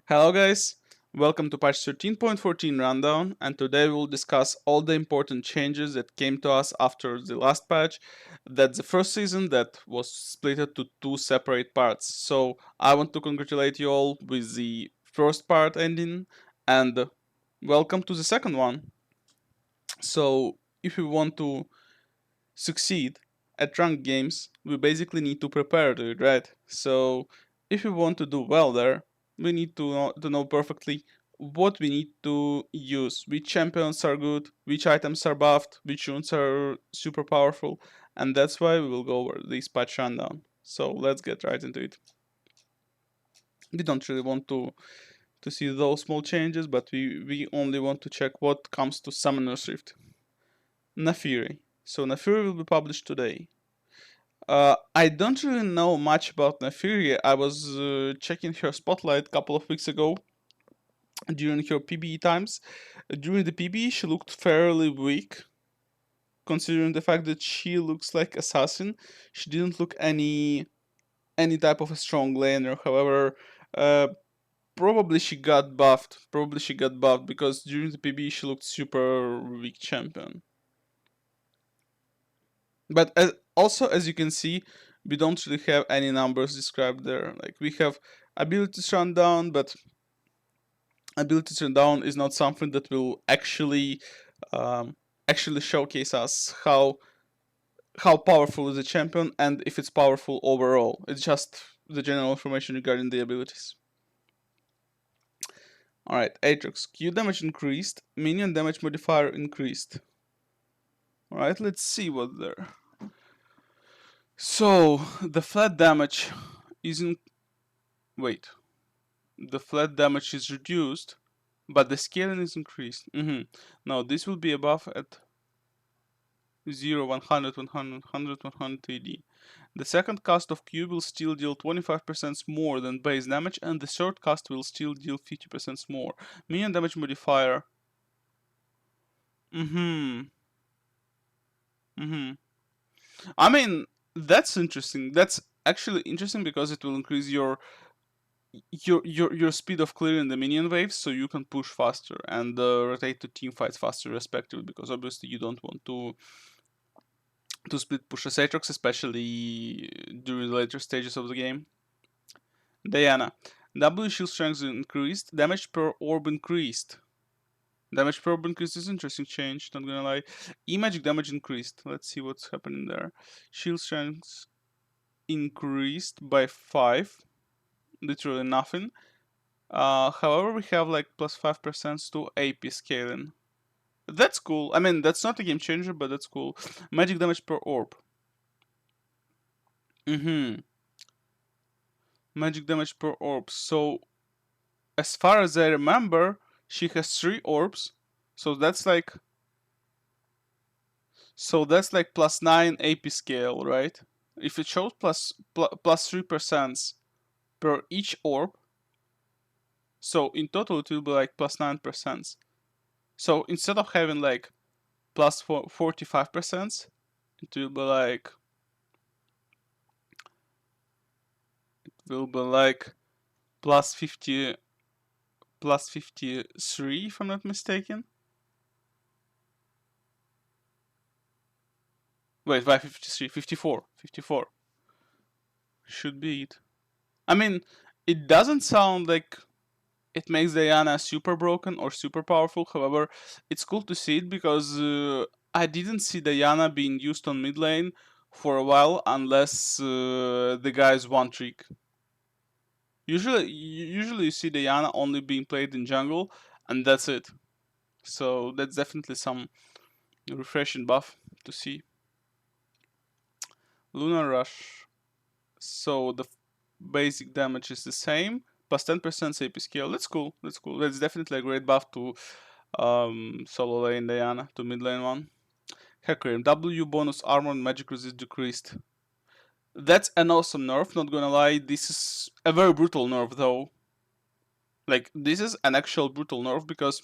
Hello guys, welcome to patch 13.14 rundown, and today we'll discuss all the important changes that came to us after the last patch. That's the first season that was split into two separate parts. So I want to congratulate you all with the first part ending, and welcome to the second one. So if you want to succeed at ranked games, we basically need to prepare to it, right? So if we want to do well there, we need to know perfectly what we need to use, which champions are good, which items are buffed, which runes are super powerful, and that's why we will go over this patch rundown. So let's get right into it. We don't really want to see those small changes, but we only want to check what comes to Summoner's Rift. Naafiri. So Naafiri will be published today. I don't really know much about Naafiri. I was checking her spotlight a couple of weeks ago during her PBE times. During the PBE, she looked fairly weak, considering the fact that she looks like assassin. She didn't look any type of a strong laner. However, uh, probably she got buffed. Probably she got buffed because during the PBE she looked super weak champion. But also, as you can see, we don't really have any numbers described there. Like we have abilities rundown, but abilities rundown is not something that will um, actually showcase us how powerful is the champion and if it's powerful overall. It's just the general information regarding the abilities. Alright, Aatrox. Q damage increased, minion damage modifier increased. Alright, let's see what there. So, the flat damage is in. Wait. The flat damage is reduced, but the scaling is increased. Now, this will be a buff at 0, 100, 100, 100, 100 AD. The second cast of Q will still deal 25% more than base damage, and the third cast will still deal 50% more. Minion damage modifier. Mm-hmm. Mm-hmm. I mean, that's interesting. That's actually interesting because it will increase your speed of clearing the minion waves, so you can push faster and rotate to team fights faster, respectively. Because obviously you don't want to split push Aatrox, especially during the later stages of the game. Diana. W shield strength increased, damage per orb increased. Damage per orb increased is interesting change, not gonna lie. E-magic damage increased. Let's see what's happening there. Shield strength increased by 5. Literally nothing. However, we have like plus 5% to AP scaling. That's cool. I mean, that's not a game changer, but that's cool. Magic damage per orb. Magic damage per orb. So, as far as I remember, she has 3 orbs. So that's like plus 9 AP scale, right? If it shows plus 3% per each orb, so in total it will be like plus 9%. So instead of having like plus 45%, it will be like plus 53, if I'm not mistaken. Wait, why 53? 54. 54 should be it. I mean, it doesn't sound like it makes Diana super broken or super powerful. However, it's cool to see it because I didn't see Diana being used on mid lane for a while unless the guy's one trick. Usually you see Diana only being played in jungle, and that's it. So that's definitely some refreshing buff to see. Lunar Rush. So the basic damage is the same, plus 10% AP scale. That's cool. That's cool. That's definitely a great buff to solo lane Diana, to mid lane one. Hecarim. W bonus armor and magic resist decreased. That's an awesome nerf, not gonna lie. This is a very brutal nerf though. Like, this is an actual brutal nerf because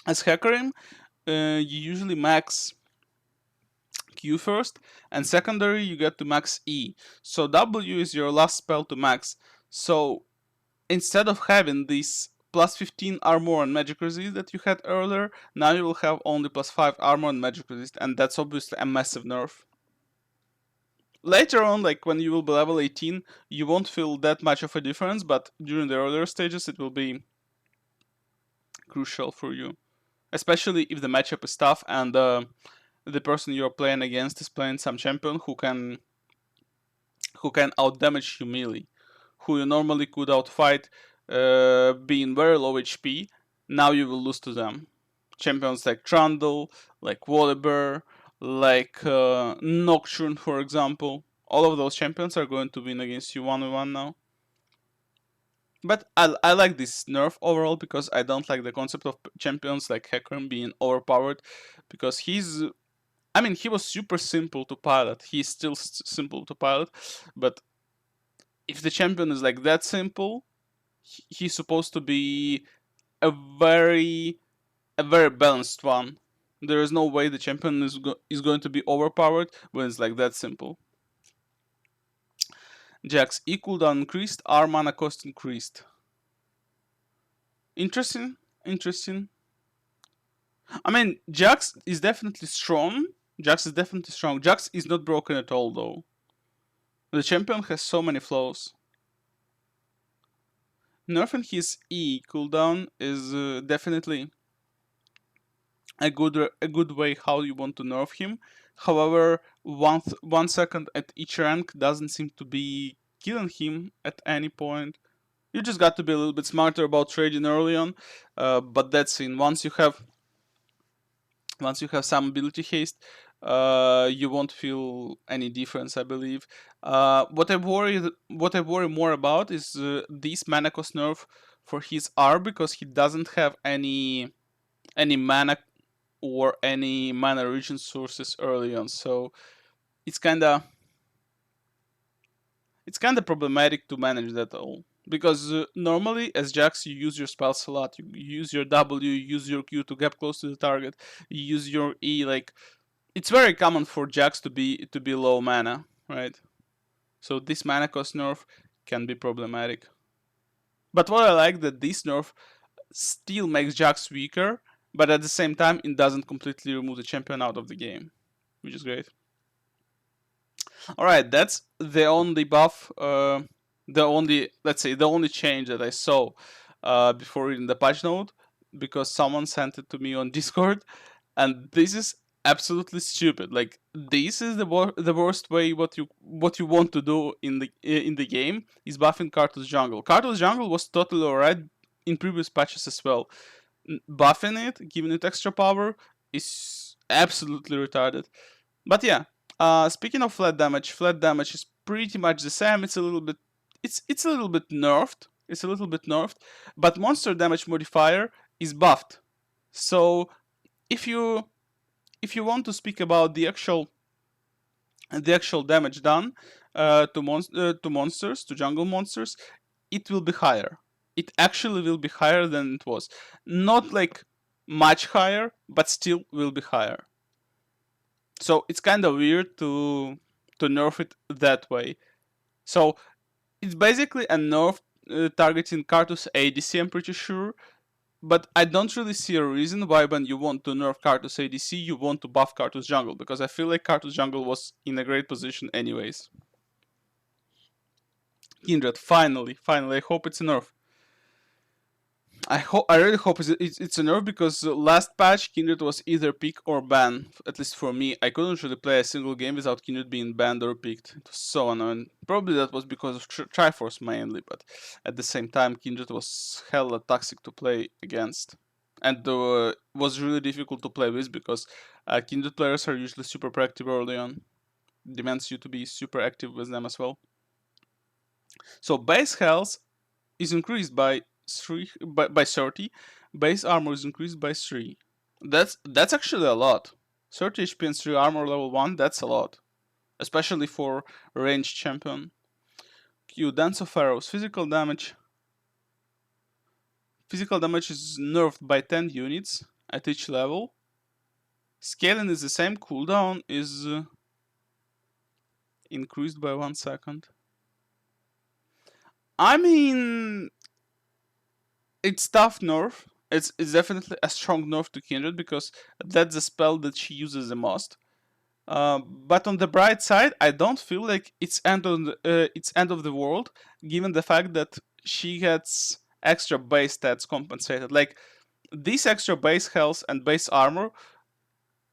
as Hecarim, you usually max Q first, and secondary you get to max E. So W is your last spell to max. So instead of having this plus 15 armor and magic resist that you had earlier, now you will have only plus 5 armor and magic resist, and that's obviously a massive nerf. Later on, like when you will be level 18, you won't feel that much of a difference, but during the earlier stages, it will be crucial for you. Especially if the matchup is tough and the person you're playing against is playing some champion who can outdamage you melee, who you normally could outfight being very low HP. Now you will lose to them. Champions like Trundle, like Volibear, like Nocturne, for example. All of those champions are going to win against you 1v1 now. But I like this nerf overall because I don't like the concept of champions like Hecarim being overpowered, because he was super simple to pilot. He's still simple to pilot, but if the champion is like that simple, he's supposed to be a very balanced one. There is no way the champion is going to be overpowered when it's like that simple. Jax E cooldown increased, R mana cost increased. Interesting. I mean, Jax is definitely strong. Jax is not broken at all, though. The champion has so many flaws. Nerfing his E cooldown is definitely a good way how you want to nerf him. However, 1 second at each rank doesn't seem to be killing him at any point. You just got to be a little bit smarter about trading early on, but that's in once you have some ability haste, you won't feel any difference, I believe. What I worry more about is this mana cost nerf for his R, because he doesn't have any mana or any mana regen sources early on, so it's kinda problematic to manage that all. Because normally, as Jax, you use your spells a lot. You use your W, you use your Q to get close to the target. You use your E. Like, it's very common for Jax to be low mana, right? So this mana cost nerf can be problematic. But what I like that this nerf still makes Jax weaker, but at the same time it doesn't completely remove the champion out of the game, which is great. All right, that's the only buff, the only change that I saw before reading the patch note, because someone sent it to me on Discord, and this is absolutely stupid. Like, this is the worst way what you want to do in the game is buffing Karthus jungle. Karthus jungle was totally alright in previous patches as well. Buffing it, giving it extra power, is absolutely retarded. But yeah, speaking of flat damage is pretty much the same. It's a little bit nerfed. It's a little bit nerfed, but monster damage modifier is buffed. So if you want to speak about the actual damage done to monsters, to jungle monsters, it will be higher. It actually will be higher than it was. Not like much higher, but still will be higher. So it's kind of weird to nerf it that way. So it's basically a nerf targeting Karthus ADC, I'm pretty sure. But I don't really see a reason why when you want to nerf Karthus ADC, you want to buff Karthus jungle, because I feel like Karthus jungle was in a great position anyways. Kindred, finally, I hope it's a nerf. I really hope it's a nerf, because last patch Kindred was either pick or ban. At least for me, I couldn't really play a single game without Kindred being banned or picked. It was so annoying. Probably that was because of Triforce mainly, but at the same time Kindred was hella toxic to play against, and was really difficult to play with, because Kindred players are usually super proactive early on. Demands you to be super active with them as well. So base health is increased by 30. Base armor is increased by 3. That's actually a lot. 30 HP and 3 armor level 1, that's a lot. Especially for ranged champion. Q, Dance of Arrows. Physical damage is nerfed by 10 units at each level. Scaling is the same. Cooldown is increased by 1 second. I mean, It's tough nerf. It's definitely a strong nerf to Kindred because that's the spell that she uses the most. But on the bright side, I don't feel like it's end of the world, given the fact that she gets extra base stats compensated. Like this extra base health and base armor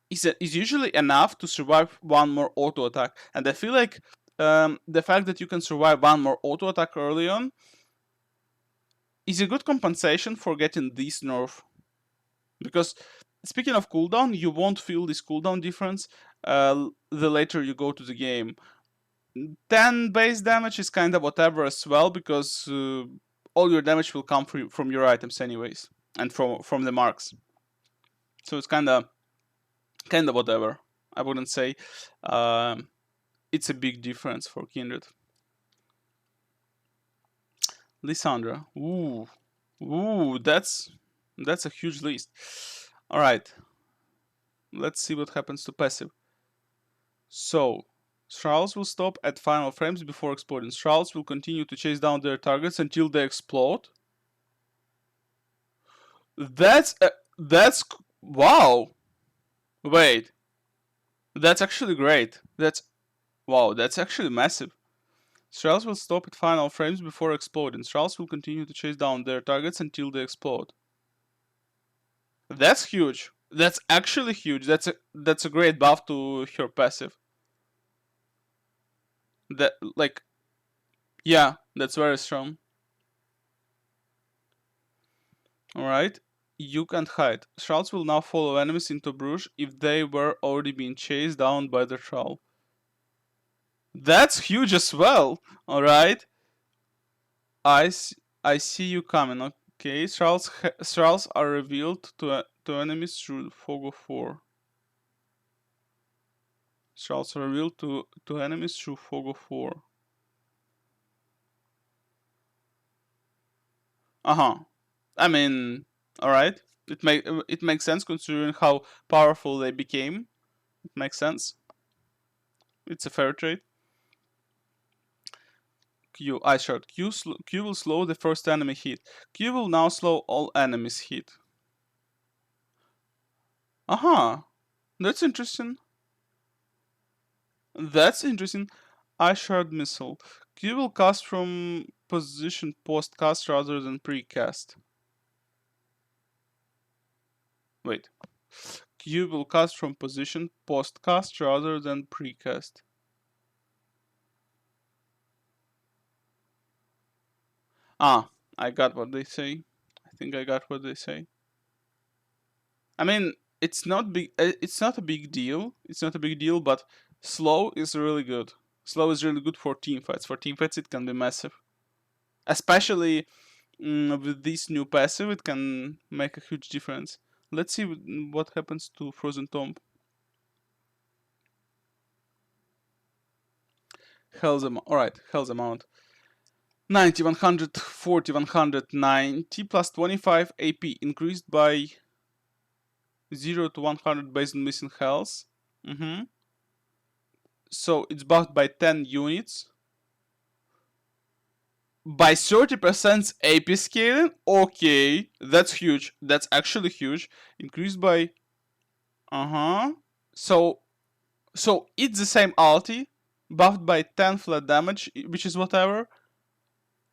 is usually enough to survive one more auto attack, and I feel like the fact that you can survive one more auto attack early on is a good compensation for getting this nerf. Because speaking of cooldown, you won't feel this cooldown difference the later you go to the game. 10 base damage is kind of whatever as well, because all your damage will come from your items anyways, and from the marks. So it's kind of whatever. I wouldn't say it's a big difference for Kindred. Lissandra, ooh, that's a huge list. All right, let's see what happens to passive. So, Shrouds will stop at final frames before exploding. Shrouds will continue to chase down their targets until they explode. That's wow. Wait, that's actually great. That's wow. That's actually massive. Shrouds will stop at final frames before exploding. Shrouds will continue to chase down their targets until they explode. That's huge. That's actually huge. That's a great buff to her passive. That like yeah, that's very strong. Alright. You can't hide. Shrouds will now follow enemies into Bruges if they were already being chased down by the troll. That's huge as well. Alright. I, I see you coming. Okay. Shrouds are revealed to enemies through Fog of War. Shrouds are revealed to enemies through Fog of War. Uh-huh. I mean, alright. It makes sense considering how powerful they became. It makes sense. It's a fair trade. Q, I shot. Q will slow the first enemy hit. Q will now slow all enemies hit. Uh-huh. That's interesting. That's interesting. I shard missile. Q will cast from position post cast rather than pre-cast. Wait. Q will cast from position post cast rather than pre-cast. Ah, I got what they say. I think I got what they say. I mean, it's not a big deal. It's not a big deal, but slow is really good. Slow is really good for team fights. For team fights, it can be massive, especially with this new passive. It can make a huge difference. Let's see what happens to Frozen Tomb. Hell's amount. All right, Hell's amount. 90, 140, 190 plus 25 AP increased by 0 to 100 based on missing health. So it's buffed by 10 units. By 30% AP scaling? Okay, that's huge. That's actually huge. Increased by... Uh-huh. So, it's the same ulti, buffed by 10 flat damage, which is whatever,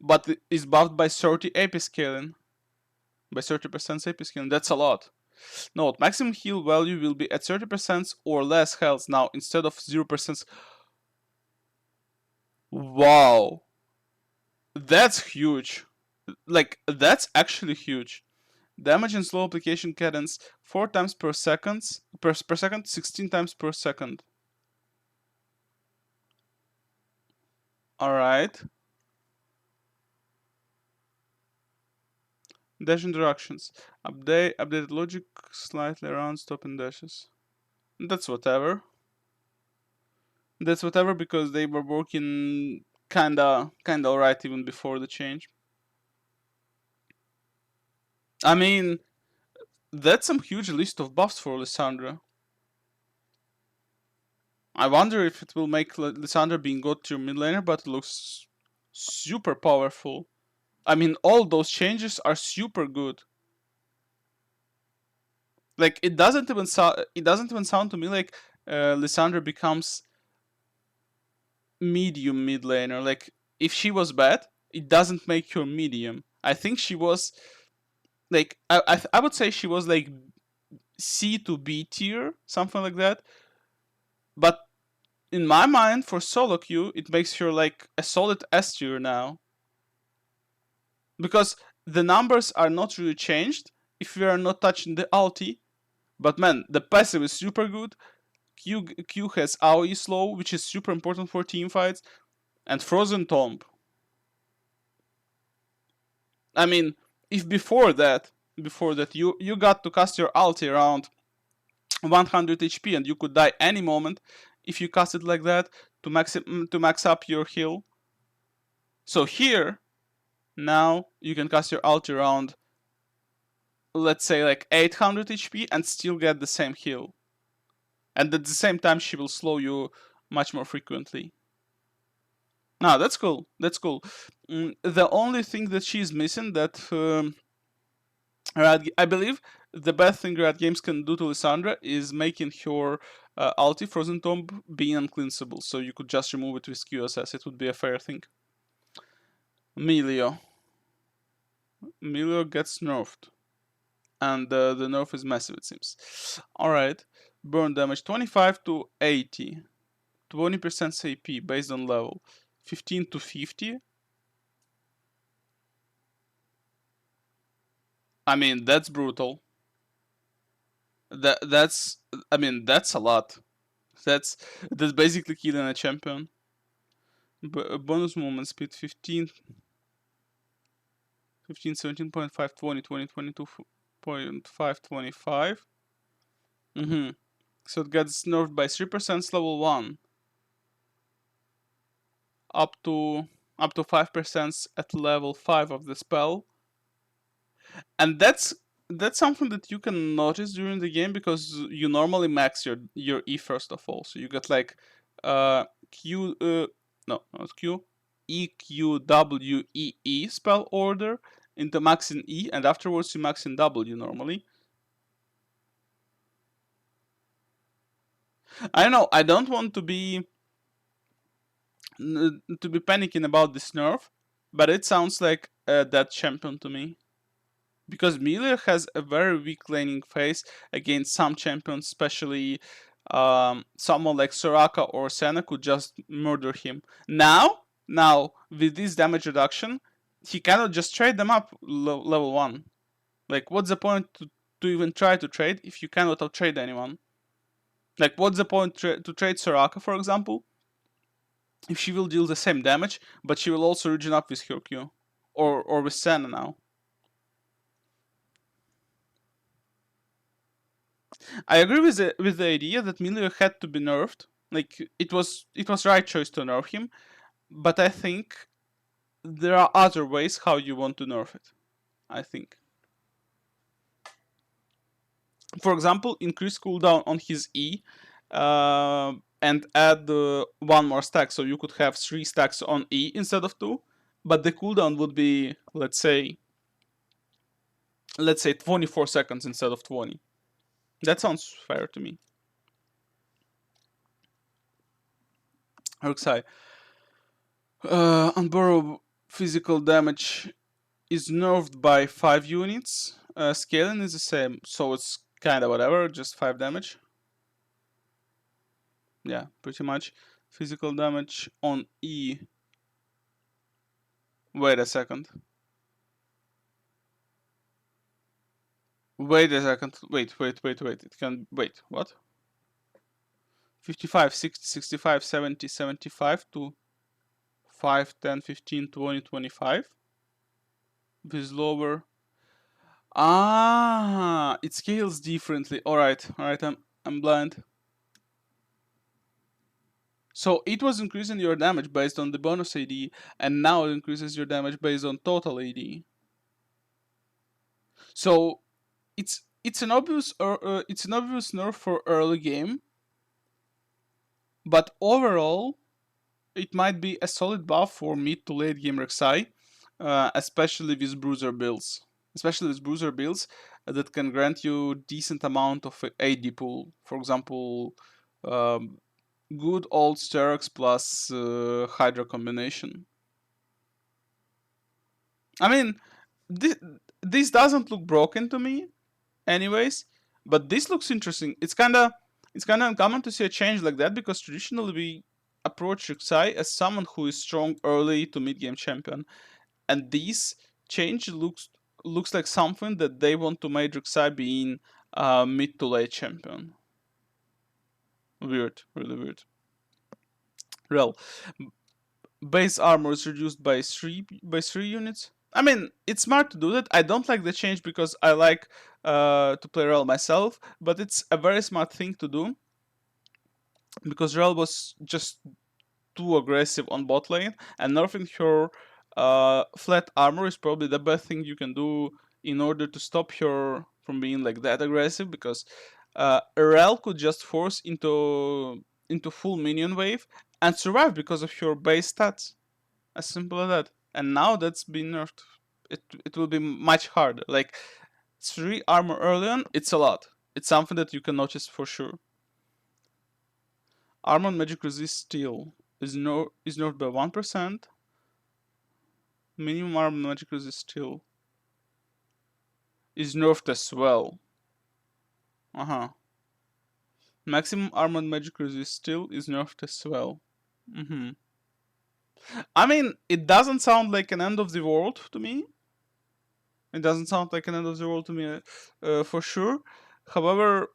but it is buffed by 30 AP scaling. By 30% AP scaling, that's a lot. Note, maximum heal value will be at 30% or less health now instead of 0%. Wow. That's huge. Like, that's actually huge. Damage and slow application cadence 4 times per second, 16 times per second. Alright. Dash interactions. Updated logic slightly around stop and dashes. That's whatever. That's whatever because they were working kinda alright even before the change. I mean, that's some huge list of buffs for Lissandra. I wonder if it will make Lissandra being god tier mid laner, but it looks super powerful. I mean, all those changes are super good. Like it doesn't even sound to me like Lissandra becomes medium mid laner. Like if she was bad, it doesn't make her medium. I think she was like I would say she was like C to B tier, something like that. But in my mind, for solo queue, it makes her like a solid S tier now because the numbers are not really changed if we are not touching the ulti. But man, the passive is super good. Q has AoE slow, which is super important for team fights, and Frozen Tomb. I mean, if before that you got to cast your ulti around 100 HP and you could die any moment if you cast it like that to max up your heal. So here now you can cast your ulti around, let's say, like 800 HP and still get the same heal. And at the same time she will slow you much more frequently. No, that's cool. That's cool. The only thing that she's missing that I believe the best thing Riot Games can do to Lissandra is making her ulti Frozen Tomb being uncleansable, so you could just remove it with QSS. It would be a fair thing. Melio. Melio gets nerfed. And the nerf is massive, it seems. Alright. Burn damage 25 to 80. 20% CP based on level. 15 to 50. I mean, that's brutal. That's I mean, that's a lot. That's basically killing a champion. Bonus movement speed 15, 15, 17.5, 20, 20, 22.5, 25. Mm-hmm. So it gets nerfed by 3% level 1. Up to 5% at level 5 of the spell. And that's something that you can notice during the game because you normally max your E first of all. So you get like Q no, not Q, E Q W E E spell order into max in E, and afterwards you max in W normally. I don't know. I don't want to be panicking about this nerf, but it sounds like that champion to me. Because Melee has a very weak laning phase against some champions, especially someone like Soraka or Senna could just murder him. Now with this damage reduction, he cannot just trade them up level 1. Like, what's the point to even try to trade if you cannot outtrade anyone? Like, what's the point to trade Soraka, for example, if she will deal the same damage, but she will also regen up with her Q? Or with Senna now. I agree with the idea that Milio had to be nerfed. Like it was right choice to nerf him, but I think there are other ways how you want to nerf it. I think, for example, increase cooldown on his E, and add one more stack, so you could have 3 stacks on E instead of 2. But the cooldown would be, let's say 24 seconds instead of 20. That sounds fair to me. Urksai. Unborrow physical damage is nerfed by 5 units. Scaling is the same, so it's kinda whatever, just 5 damage. Yeah, pretty much. Physical damage on E. Wait a second. Wait a second. Wait. It can. Wait, what? 55, 60, 65, 70, 75 to 5, 10, 15, 20, 25. With lower. Ah, it scales differently. Alright, I'm blind. So it was increasing your damage based on the bonus AD, and now it increases your damage based on total AD. So it's an obvious nerf for early game, but overall it might be a solid buff for mid to late game Rek'Sai. especially with bruiser builds. Especially with bruiser builds that can grant you decent amount of AD pool. For example, um, good old Sterox plus Hydra combination. I mean, this, this doesn't look broken to me, anyways, but this looks interesting. It's kind of uncommon to see a change like that because traditionally we approach Rek'Sai as someone who is strong early to mid game champion, and this change looks like something that they want to make Rek'Sai being mid to late champion. Weird, really weird. Real base armor is reduced by three units. I mean, it's smart to do that. I don't like the change because I like to play Rel myself, but it's a very smart thing to do because Rel was just too aggressive on bot lane, and nerfing her flat armor is probably the best thing you can do in order to stop her from being like that aggressive. Because Rel could just force into full minion wave and survive because of her base stats. As simple as that. And now that's been nerfed. It will be much harder. Like 3 armor early on, it's a lot. It's something that you can notice for sure. Armor and magic resist steel is nerfed by 1%. Minimum armor and magic resist steel is nerfed as well. Uh-huh. Maximum armor and magic resist steel is nerfed as well. Mm-hmm. I mean, it doesn't sound like an end of the world to me. It doesn't sound like an end of the world to me for sure. However,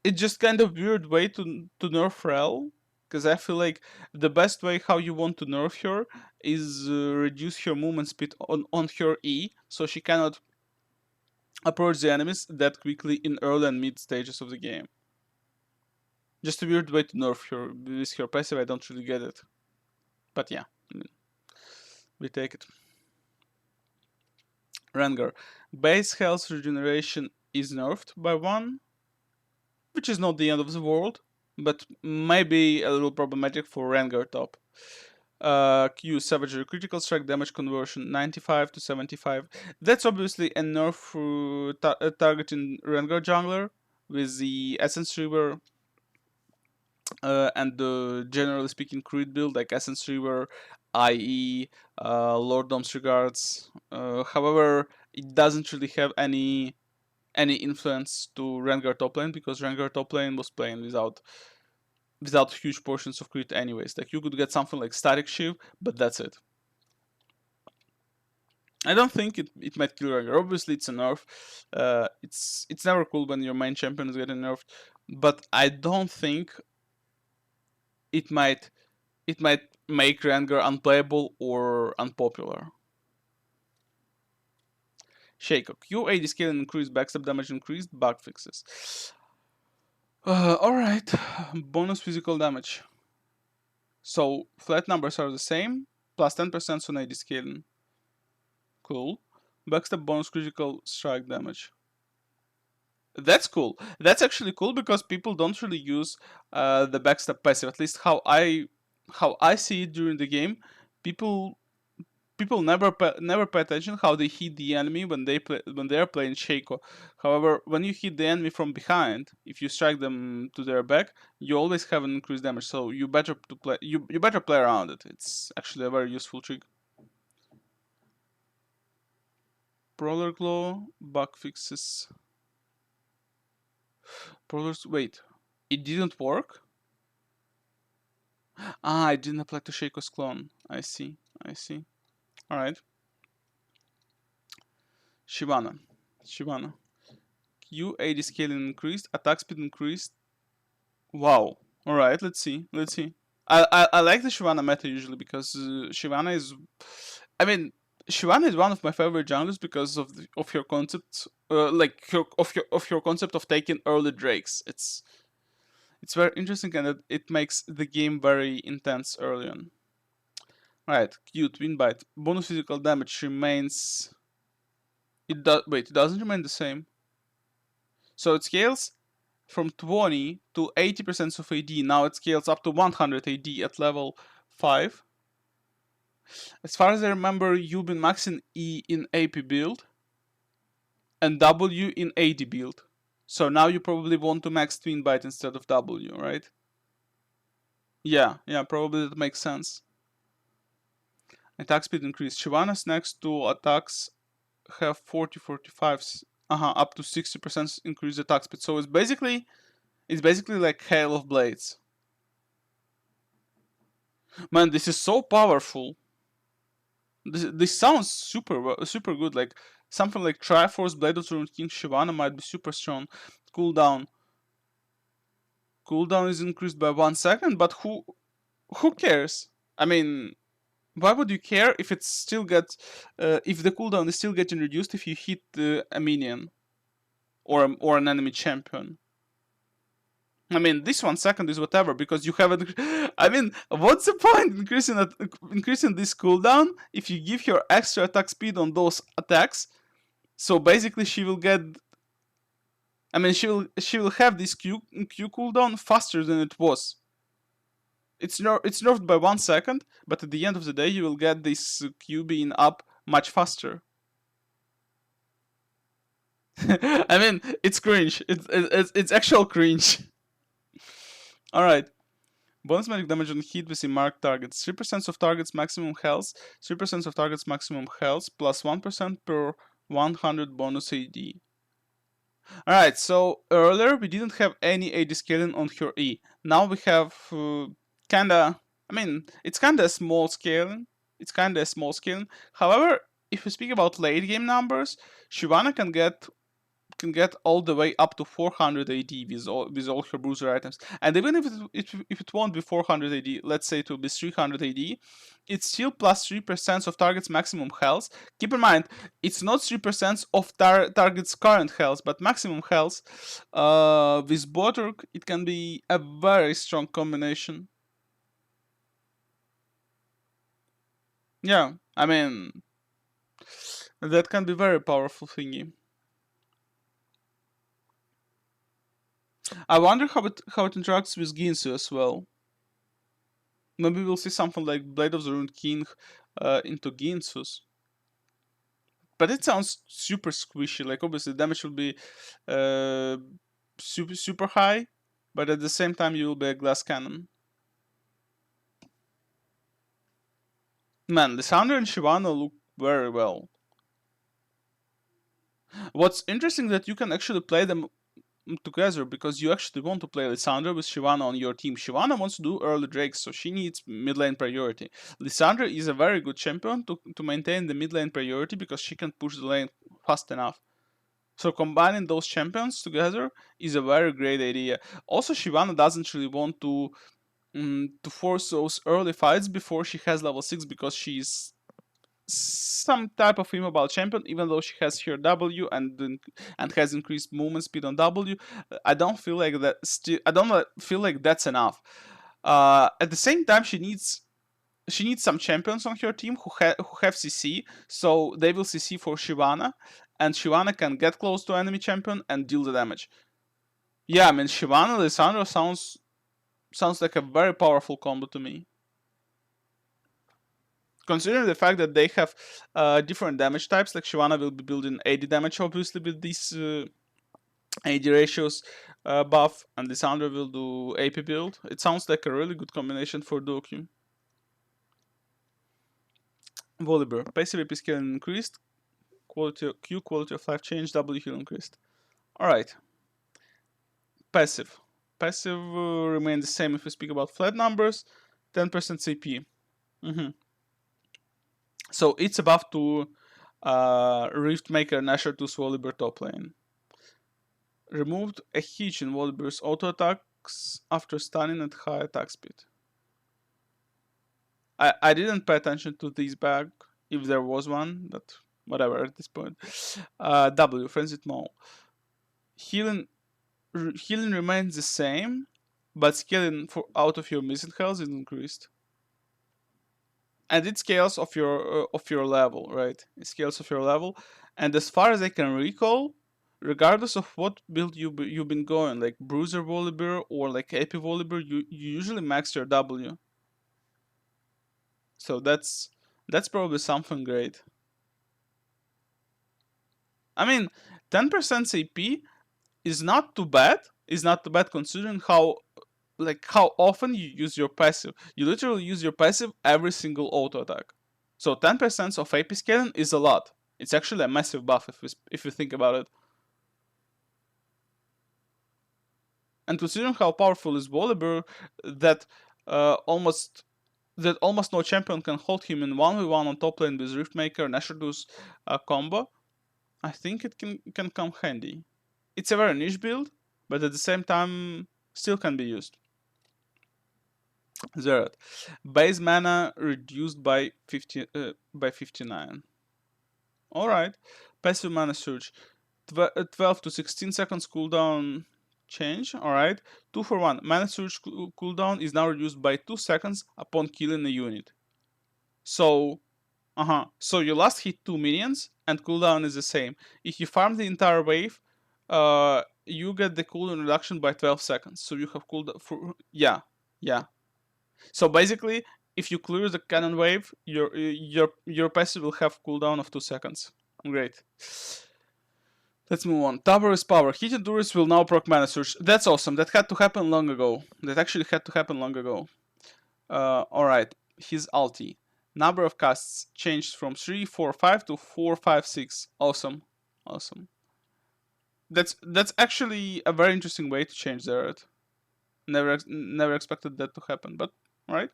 it's just kind of weird way to nerf Rel, because I feel like the best way how you want to nerf her is reduce her movement speed on her E, so she cannot approach the enemies that quickly in early and mid stages of the game. Just a weird way to nerf her with her passive. I don't really get it, but yeah, we take it. Rengar, base health regeneration is nerfed by 1, which is not the end of the world, but maybe a little problematic for Rengar top. Q Savagery critical strike damage conversion 95 to 75. That's obviously a nerf for targeting Rengar jungler with the Essence River and the generally speaking crit build like Essence River, IE, Lord Dom's Regards. However, it doesn't really have any influence to Rengar top lane because Rengar top lane was playing without huge portions of crit anyways. Like you could get something like Static Shiv, but that's it. I don't think it might kill Rengar. Obviously, it's a nerf. It's never cool when your main champion is getting nerfed, but I don't think it might make Rengar unplayable or unpopular. Shaco. Q AD scale increased, backstab damage increased, bug fixes. Alright. Bonus physical damage. So flat numbers are the same, plus 10% on AD scaling. Cool. Backstab bonus critical strike damage. That's cool. That's actually cool because people don't really use the backstab passive. At least how I see it during the game. People people never pay attention how they hit the enemy when they are playing Shaco. However, when you hit the enemy from behind, if you strike them to their back, you always have an increased damage. So you better play around it. It's actually a very useful trick. Brawler Glow, bug fixes. Brawlers wait. It didn't work? Ah, I didn't apply to Shaco's clone. I see. I see. Alright. Shyvana. Shyvana. Q AD scaling increased, attack speed increased. Wow. Alright, let's see. Let's see. I like the Shyvana meta usually because Shyvana is. I mean, Shyvana is one of my favorite junglers because of your concept, like your concept of taking early drakes. It's very interesting and it makes the game very intense early on. Right, Q twin bite. Bonus physical damage remains. It does. Wait, it doesn't remain the same. So it scales from 20 to 80% of AD. Now it scales up to 100 AD at level 5. As far as I remember, you've been maxing E in AP build and W in AD build. So now you probably want to max Twin Bite instead of W, right? Yeah, probably that makes sense. Attack speed increase. Shyvana's next two attacks have 40, 45, up to 60% increase attack speed. So it's basically like Hail of Blades. Man, this is so powerful. This sounds super good. Like something like Triforce, Blade of the Ruined King, Shyvana might be super strong. Cooldown. Cooldown is increased by 1 second, but who cares? I mean, why would you care if it still gets if the cooldown is still getting reduced if you hit a minion or an enemy champion? I mean, this 1 second is whatever because you have it. I mean, what's the point increasing this cooldown if you give her extra attack speed on those attacks? So basically, she will get. I mean, she will have this Q cooldown faster than it was. It's nerfed by 1 second, but at the end of the day, you will get this Q being up much faster. I mean, it's cringe. It's actual cringe. All right. Bonus magic damage on hit with marked targets. 3% of targets maximum health. 3% of targets maximum health plus 1% per 100 bonus AD. Alright, so earlier we didn't have any AD scaling on her E. Now we have kinda. I mean, it's kinda a small scaling. However, if we speak about late game numbers, Shyvana can get all the way up to 400 AD with all her bruiser items. And even if it won't be 400 AD, let's say it will be 300 AD, it's still plus 3% of target's maximum health. Keep in mind, it's not 3% of target's current health, but maximum health. With Botork, it can be a very strong combination. Yeah, I mean, that can be very powerful thingy. I wonder how it interacts with Ginsu as well. Maybe we'll see something like Blade of the Ruined King into Ginsu's. But it sounds super squishy. Like obviously damage will be uh, super high, but at the same time you will be a glass cannon. Man, Lissandra and Shyvana look very well. What's interesting that you can actually play them together because you actually want to play Lissandra with Shyvana on your team. Shyvana wants to do early drakes, so she needs mid lane priority. Lissandra is a very good champion to maintain the mid lane priority because she can push the lane fast enough. So combining those champions together is a very great idea. Also, Shyvana doesn't really want to force those early fights before she has level 6 because she's some type of immobile champion, even though she has her W and has increased movement speed on W. I don't feel like that. I don't feel like that's enough. At the same time, she needs some champions on her team who have CC, so they will CC for Shyvana, and Shyvana can get close to enemy champion and deal the damage. Yeah, I mean Shyvana Lissandra sounds like a very powerful combo to me. Considering the fact that they have different damage types, like Shyvana will be building 80 damage obviously with these 80 ratios buff, and Lissandra will do AP build. It sounds like a really good combination for Doku. Volibear, passive AP skill increased, quality of life change, W heal increased. Alright. Passive. Passive remain the same if we speak about flat numbers, 10% CP. So it's above to Riftmaker Nasher to Volibear top lane. Removed a hitch in Volibear's auto attacks after stunning at high attack speed. I didn't pay attention to this bag, if there was one, but whatever at this point. W, Frenzied Maul. Healing remains the same, but scaling out of your missing health is increased. And it scales of your level, right? It scales of your level, and as far as I can recall, regardless of what build you've been going, like Bruiser Volibear or like AP Volibear, you usually max your W. So that's That's probably something great. I mean, 10% CP is not too bad. Is not too bad considering how often you use your passive. You literally use your passive every single auto attack. So 10% of AP scaling is a lot. It's actually a massive buff if you think about it. And considering how powerful is Volibear, that uh, almost almost no champion can hold him in 1v1 on top lane with Riftmaker and Ashardus combo, I think it can come handy. It's a very niche build, but at the same time still can be used. Zerot. Base mana reduced by 59. Alright. Passive mana surge. 12 to 16 seconds cooldown change. Alright. 2 for 1. Mana surge cooldown is now reduced by 2 seconds upon killing a unit. So, so you last hit 2 minions and cooldown is the same. If you farm the entire wave, you get the cooldown reduction by 12 seconds. So you have cooldown for. Yeah. So basically, if you clear the cannon wave, your passive will have cooldown of 2 seconds. Great. Let's move on. Tower is power. Heated Duris will now proc mana surge. That's awesome. That had to happen long ago. That actually had to happen long ago. Alright. His ulti. Number of casts changed from 3, 4, 5 to 4, 5, 6. Awesome. Awesome. That's actually a very interesting way to change the earth. Never expected that to happen, but alright.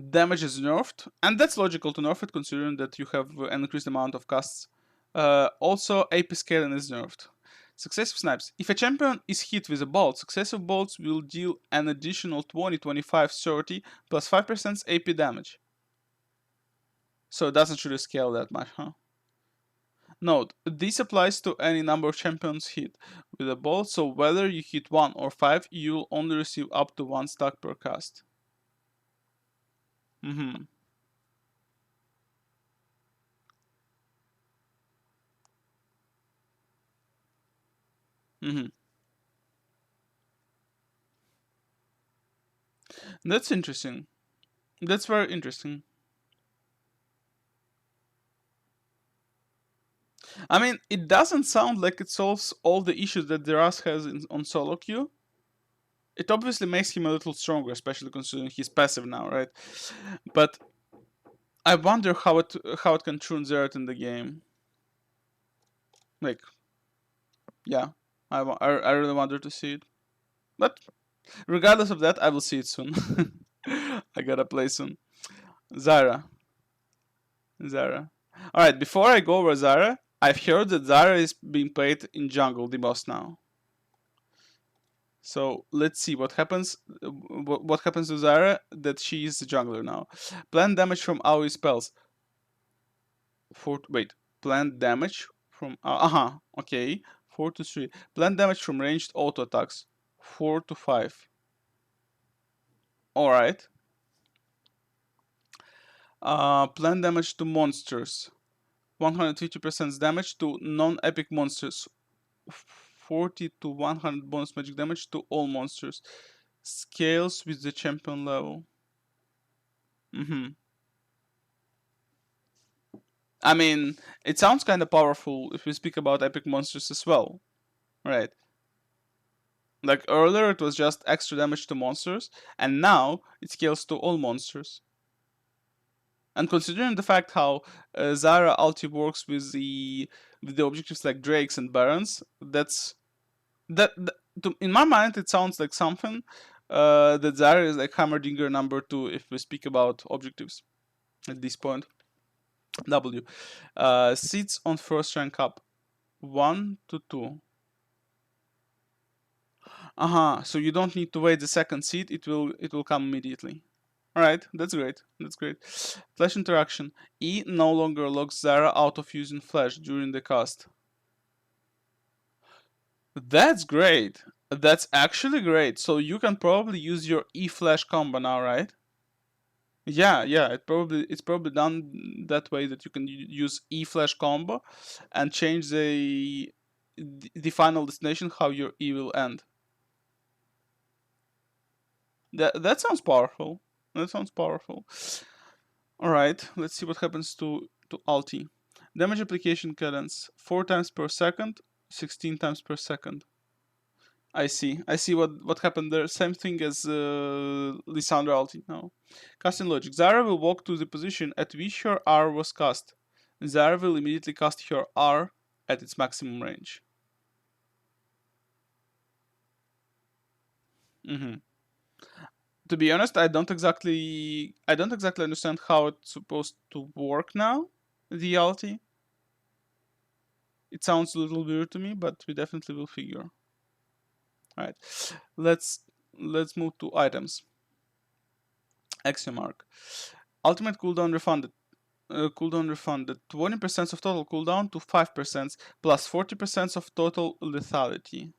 Damage is nerfed, and that's logical to nerf it considering that you have an increased amount of casts. Also, AP scaling is nerfed. Successive snipes. If a champion is hit with a bolt, successive bolts will deal an additional 20, 25, 30 plus 5% AP damage. So it doesn't really scale that much, huh? Note, this applies to any number of champions hit with a bolt, so whether you hit 1 or 5, you'll only receive up to 1 stack per cast. Mm-hmm. Mm-hmm. That's interesting. That's very interesting. I mean, it doesn't sound like it solves all the issues that Deras has on solo queue. It obviously makes him a little stronger, especially considering he's passive now, right? But I wonder how it can turn Zeret in the game. Like, yeah, I really wonder to see it. But regardless of that, I will see it soon. I gotta play soon. Zara. Zara. Alright, before I go over Zara, I've heard that Zara is being played in jungle the most now. So let's see what happens. What happens to Zara that she is the jungler now. Plant damage from AoE spells. Plant damage from okay. 4 to 3. Plant damage from ranged auto attacks. 4 to 5. Alright. Plant damage to monsters. 150% damage to non-epic monsters. 40 to 100 bonus magic damage to all monsters. Scales with the champion level. I mean, it sounds kind of powerful if we speak about epic monsters as well, right? Like earlier, it was just extra damage to monsters, and now it scales to all monsters. And considering the fact how Zara ulti works with the objectives like Drakes and Barons, in my mind it sounds like something that Zara is like Hammerdinger number 2 if we speak about objectives at this point. W. Seats on first rank up. 1 to 2. So you don't need to wait the second seat, it will come immediately. Alright, that's great. That's great. Flash interaction. E no longer locks Zara out of using flash during the cast. That's great. That's actually great. So you can probably use your E flash combo now, right? Yeah. It's probably done that way that you can use E flash combo and change the final destination how your E will end. That sounds powerful. That sounds powerful. Alright, let's see what happens to ulti. Damage application cadence 4 times per second, 16 times per second. I see. I see what happened there. Same thing as Lissandra ulti now. Casting logic. Zara will walk to the position at which her R was cast. Zara will immediately cast her R at its maximum range. Hmm. To be honest, I don't exactly understand how it's supposed to work now. The ulti. It sounds a little weird to me, but we definitely will figure. All right, let's let's move to items. Axiom arc. Ultimate cooldown refunded. Cooldown refunded 20% of total cooldown to 5% plus 40% of total lethality.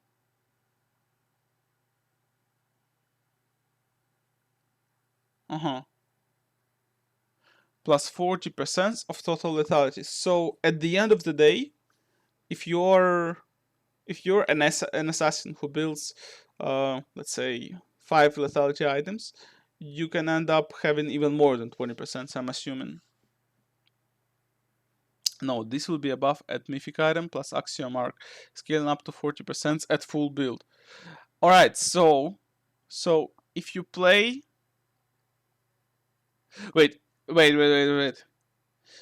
Uh-huh. Plus 40% of total lethality. So at the end of the day, if you're an assassin who builds let's say 5 lethality items, you can end up having even more than 20%, I'm assuming. No, this will be a buff at mythic item plus axiom arc, scaling up to 40% at full build. Alright, so if you play wait, wait.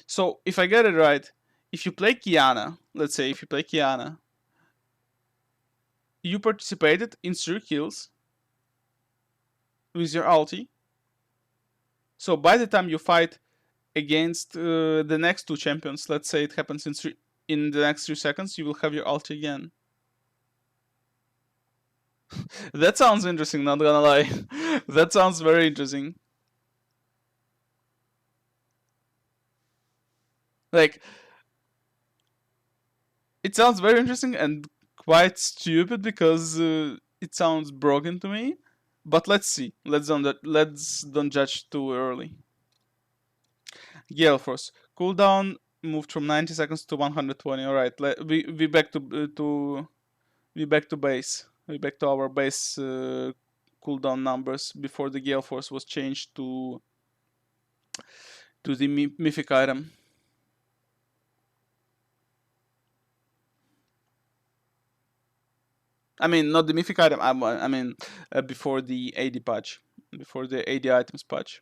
So if I get it right, if you play Kiana, let's say if you play Kiana, you participated in 3 kills with your ulti. So by the time you fight against the next 2 champions, let's say it happens in the next 3 seconds, you will have your ulti again. That sounds interesting, not gonna lie. That sounds very interesting. Like, it sounds very interesting and quite stupid because it sounds broken to me. But let's see. Let's don't judge too early. Gale Force cooldown moved from 90 seconds to 120. All right, we back to we back to base. We back to our base cooldown numbers before the Gale Force was changed to the mythic item. I mean, not the mythic item. I mean, before the AD patch, before the AD items patch.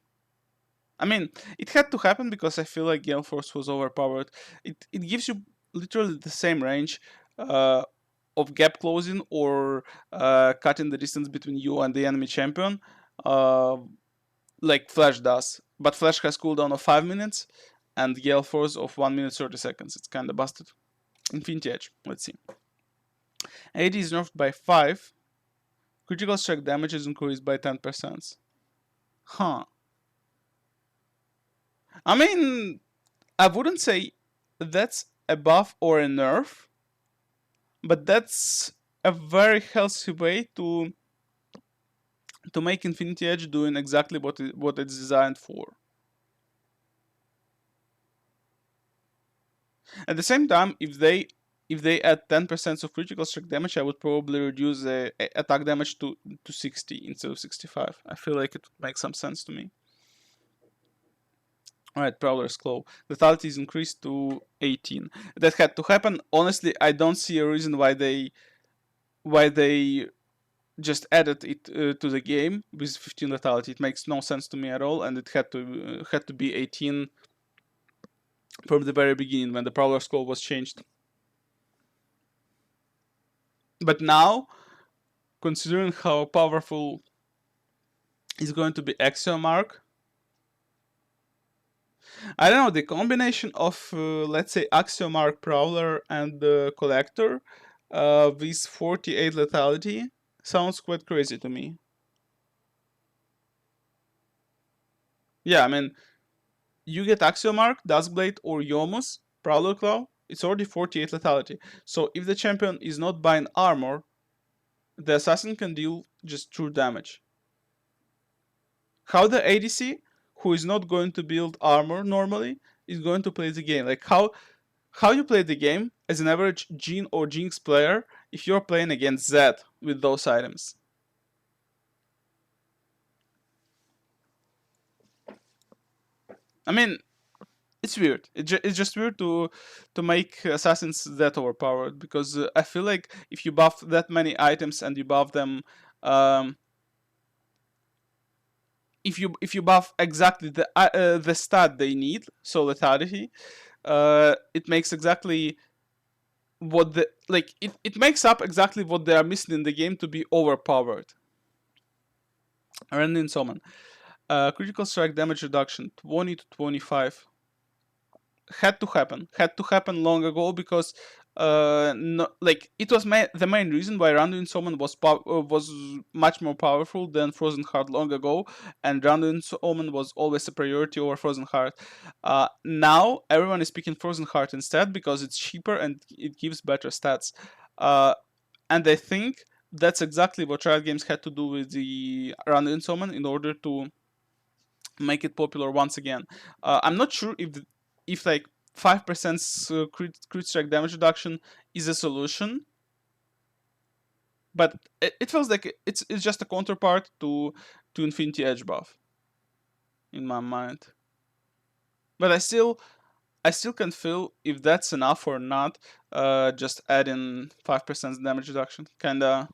I mean, it had to happen because I feel like Gale Force was overpowered. It gives you literally the same range uh, of gap closing or cutting the distance between you and the enemy champion, uh, like Flash does. But Flash has cooldown of 5 minutes, and Gale Force of 1 minute 30 seconds. It's kind of busted. Infinity Edge. Let's see. AD is nerfed by 5. Critical strike damage is increased by 10%. Huh. I mean, I wouldn't say that's a buff or a nerf, but that's a very healthy way to make Infinity Edge doing exactly what it's designed for. At the same time, if they add 10% of critical strike damage, I would probably reduce the attack damage to 60 instead of 65. I feel like it would make some sense to me. Alright, Prowler's Claw. Lethality is increased to 18. That had to happen. Honestly, I don't see a reason why they just added it to the game with 15 lethality. It makes no sense to me at all, and it had to be 18 from the very beginning when the Prowler's Claw was changed. But now, considering how powerful is going to be Axiom Arc, I don't know, the combination of, let's say, Axiom Arc Prowler and the Collector with 48 lethality sounds quite crazy to me. Yeah, I mean, you get Axiom Arc, Duskblade, or Yomus, Prowler Claw, it's already 48 lethality. So if the champion is not buying armor, the assassin can deal just true damage. How the ADC, who is not going to build armor normally, is going to play the game? Like how you play the game as an average Jhin or Jinx player if you're playing against Zed with those items. I mean, it's weird. It's just weird to make assassins that overpowered because I feel like if you buff that many items and you buff them, um, if you buff exactly the stat they need, so lethality, it makes exactly what it makes up exactly what they are missing in the game to be overpowered. Rending Summon. Critical strike damage reduction 20 to 25. Had to happen long ago because no, like it was the main reason why Randuin Summon was much more powerful than Frozen Heart long ago, and Randuin Summon was always a priority over Frozen Heart. Now everyone is picking Frozen Heart instead because it's cheaper and it gives better stats. Uh, and I think that's exactly what Riot Games had to do with the Randuin Summon in order to make it popular once again. I'm not sure if like 5% crit strike damage reduction is a solution, but it feels like it's just a counterpart to Infinity Edge buff in my mind. But I still can feel if that's enough or not. Just adding 5% damage reduction kinda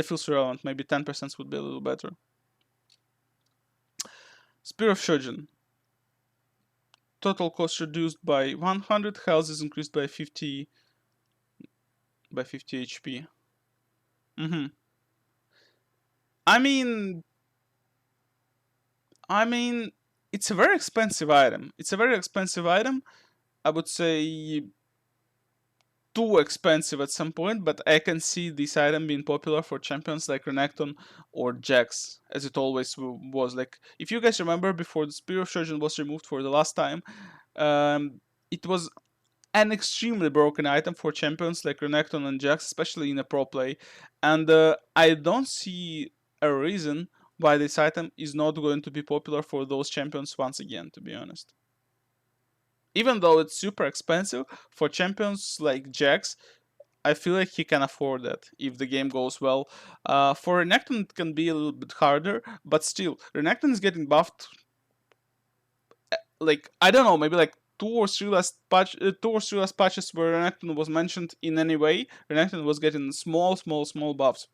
feels relevant. Maybe 10% would be a little better. Spear of Shojin. Total cost reduced by 100. Health is increased by 50 HP. Mm-hmm. I mean, I mean, it's a very expensive item. It's a very expensive item. I would say too expensive at some point, but I can see this item being popular for champions like Renekton or Jax, as it always was. Like, if you guys remember, before the Spear of Surgeon was removed for the last time, it was an extremely broken item for champions like Renekton and Jax, especially in a pro play. And I don't see a reason why this item is not going to be popular for those champions once again, to be honest. Even though it's super expensive, for champions like Jax, I feel like he can afford that if the game goes well. For Renekton, it can be a little bit harder, but still, Renekton is getting buffed. Like, I don't know, maybe like two or three last patches where Renekton was mentioned in any way. Renekton was getting small buffs,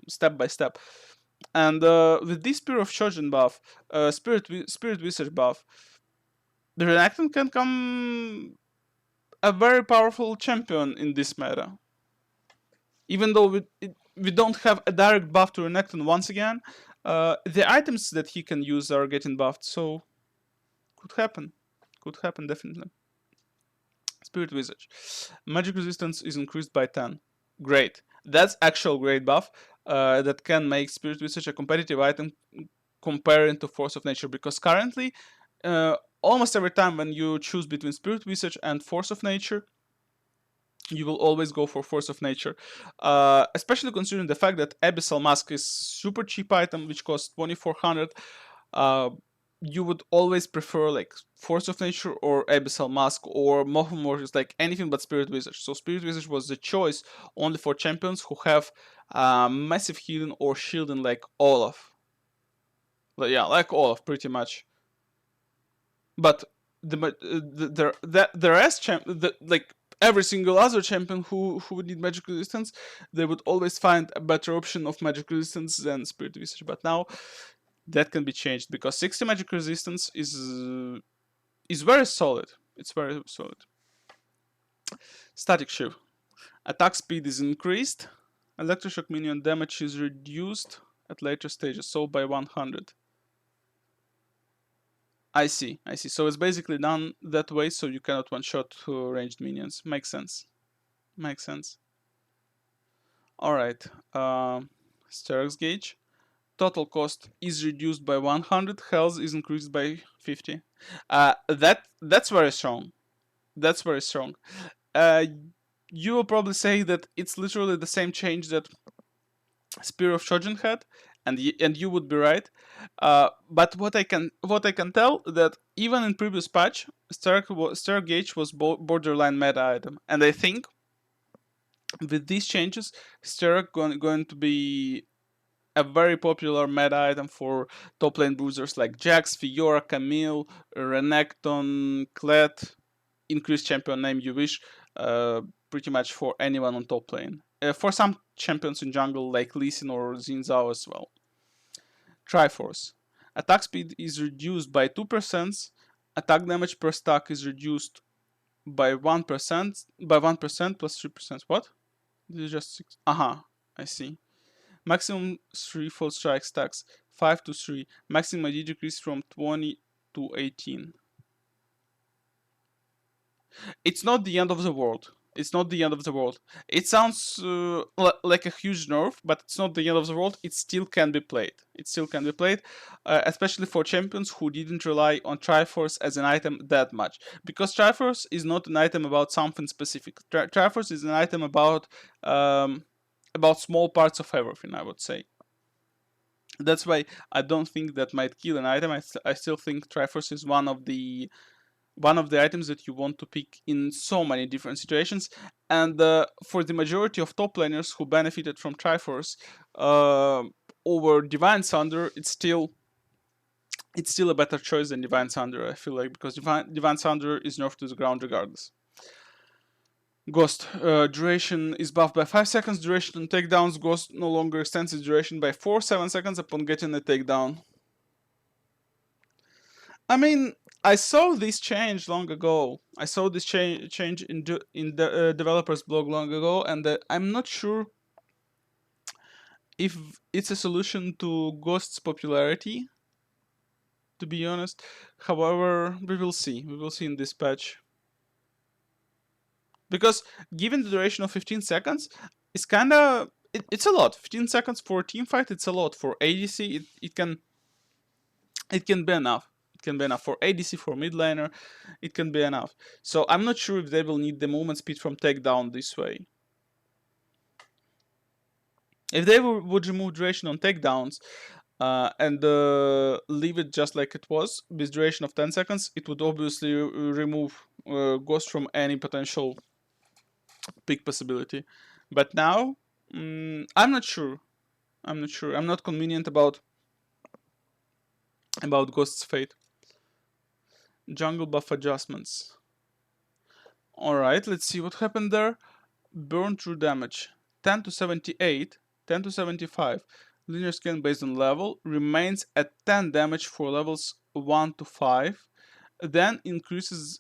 step by step. And with this Spirit of Shojin buff, Spirit Wizard buff, the Renekton can come a very powerful champion in this meta. Even though we don't have a direct buff to Renekton once again, the items that he can use are getting buffed, so could happen. Could happen, definitely. Spirit Visage. Magic resistance is increased by 10. Great. That's actual great buff that can make Spirit Visage a competitive item comparing to Force of Nature, because currently, almost every time when you choose between Spirit Visage and Force of Nature, you will always go for Force of Nature. Especially considering the fact that Abyssal Mask is super cheap item, which costs 2400. Uh, you would always prefer like Force of Nature or Abyssal Mask or Morphomorphs, like anything but Spirit Visage. So Spirit Visage was the choice only for champions who have massive healing or shielding like Olaf. Yeah, like Olaf, pretty much. But the rest like every single other champion who would need magic resistance, they would always find a better option of magic resistance than Spirit Visage. But now that can be changed because 60 magic resistance is very solid. It's very solid. Static Shiv. Attack speed is increased. Electroshock minion damage is reduced at later stages, so by 100. I see. So it's basically done that way, so you cannot one-shot ranged minions. Makes sense. Alright. Sterak's Gauge. Total cost is reduced by 100. Health is increased by 50. That's very strong. That's very strong. You will probably say that it's literally the same change that Spear of Shojin had, and you would be right. But what I can tell that even in previous patch, Sterak Gauge was borderline meta item, and I think with these changes, Sterak going to be a very popular meta item for top lane bruisers like Jax, Fiora, Camille, Renekton, Kled, increase champion name you wish, pretty much for anyone on top lane. For some champions in jungle like Lee Sin or Xin Zhao as well. Triforce. Attack speed is reduced by 2%. Attack damage per stack is reduced by 1%. By 1% plus 3%. What? This is just 6. I see. Maximum 3 full strike stacks 5 to 3. Maximum AD decrease from 20 to 18. It's not the end of the world. It's not the end of the world. It sounds like a huge nerf, but it's not the end of the world. It still can be played. It still can be played, especially for champions who didn't rely on Triforce as an item that much. Because Triforce is not an item about something specific. Triforce is an item about small parts of everything, I would say. That's why I don't think that might kill an item. I still think Triforce is one of the items that you want to pick in so many different situations. And for the majority of top laners who benefited from Triforce over Divine Thunder, it's still a better choice than Divine Thunder, I feel like, because Divine Thunder is nerfed to the ground regardless. Ghost. Duration is buffed by 5 seconds. Duration on takedowns. Ghost no longer extends its duration by 7 seconds upon getting a takedown. I mean, I saw this change long ago. I saw this change in the developer's blog long ago, and I'm not sure if it's a solution to Ghost's popularity, to be honest. However, we will see. We will see in this patch. Because given the duration of 15 seconds, it's kind of... It's a lot. 15 seconds for a team fight, it's a lot. For ADC, it can be enough. It can be enough for ADC, for mid laner. It can be enough. So I'm not sure if they will need the movement speed from takedown this way. If they would remove duration on takedowns and leave it just like it was, with duration of 10 seconds, it would obviously remove Ghost from any potential pick possibility. But now, I'm not sure. I'm not sure. I'm not convenient about Ghost's fate. Jungle buff adjustments. Alright, let's see what happened there. Burn through damage. 10 to 78, 10 to 75. Linear scan based on level remains at 10 damage for levels 1 to 5. Then increasement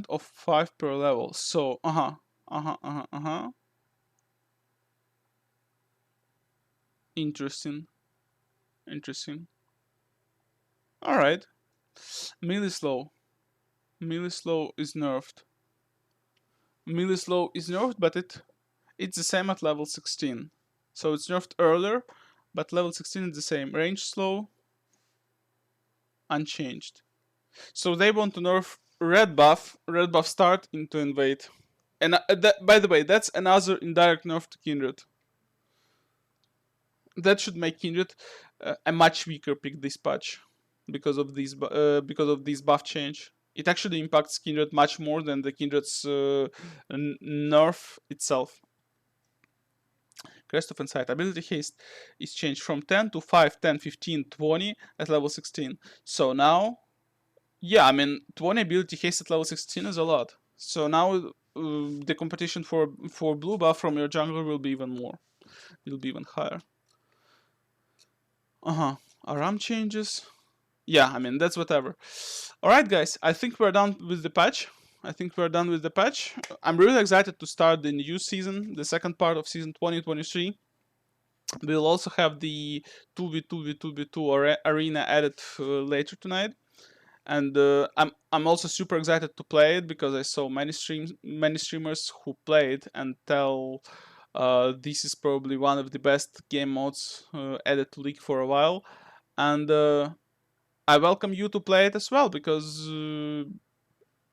of 5 per level. So, Interesting. Alright. Melee slow. Melee slow is nerfed. Melee slow is nerfed, but it's the same at level 16. So it's nerfed earlier, but level 16 is the same. Range slow, unchanged. So they want to nerf red buff start into invade. And by the way, that's another indirect nerf to Kindred. That should make Kindred a much weaker pick this patch because of this buff change. It actually impacts Kindred much more than the Kindred's nerf itself. Crest of Insight. Ability haste is changed from 10 to 5, 10, 15, 20 at level 16. So now, yeah, I mean, 20 ability haste at level 16 is a lot. So now the competition for blue buff from your jungler will be even more. It'll be even higher. Aram changes. Yeah, I mean, that's whatever. Alright, guys, I think we're done with the patch. I'm really excited to start the new season, the second part of season 2023. We'll also have the 2v2v2v2 arena added later tonight. And I'm also super excited to play it because I saw many streamers who played and tell this is probably one of the best game modes added to League for a while. And I welcome you to play it as well because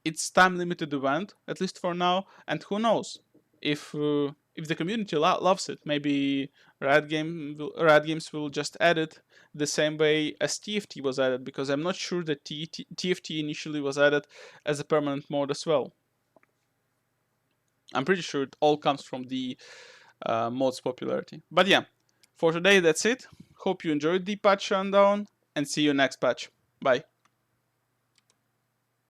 it's time limited event, at least for now, and who knows if the community loves it, maybe Riot Games will just add it the same way as TFT was added, because I'm not sure that TFT initially was added as a permanent mode as well. I'm pretty sure it all comes from the mod's popularity. But yeah, For today, that's it. Hope you enjoyed the patch rundown and see you next patch. Bye.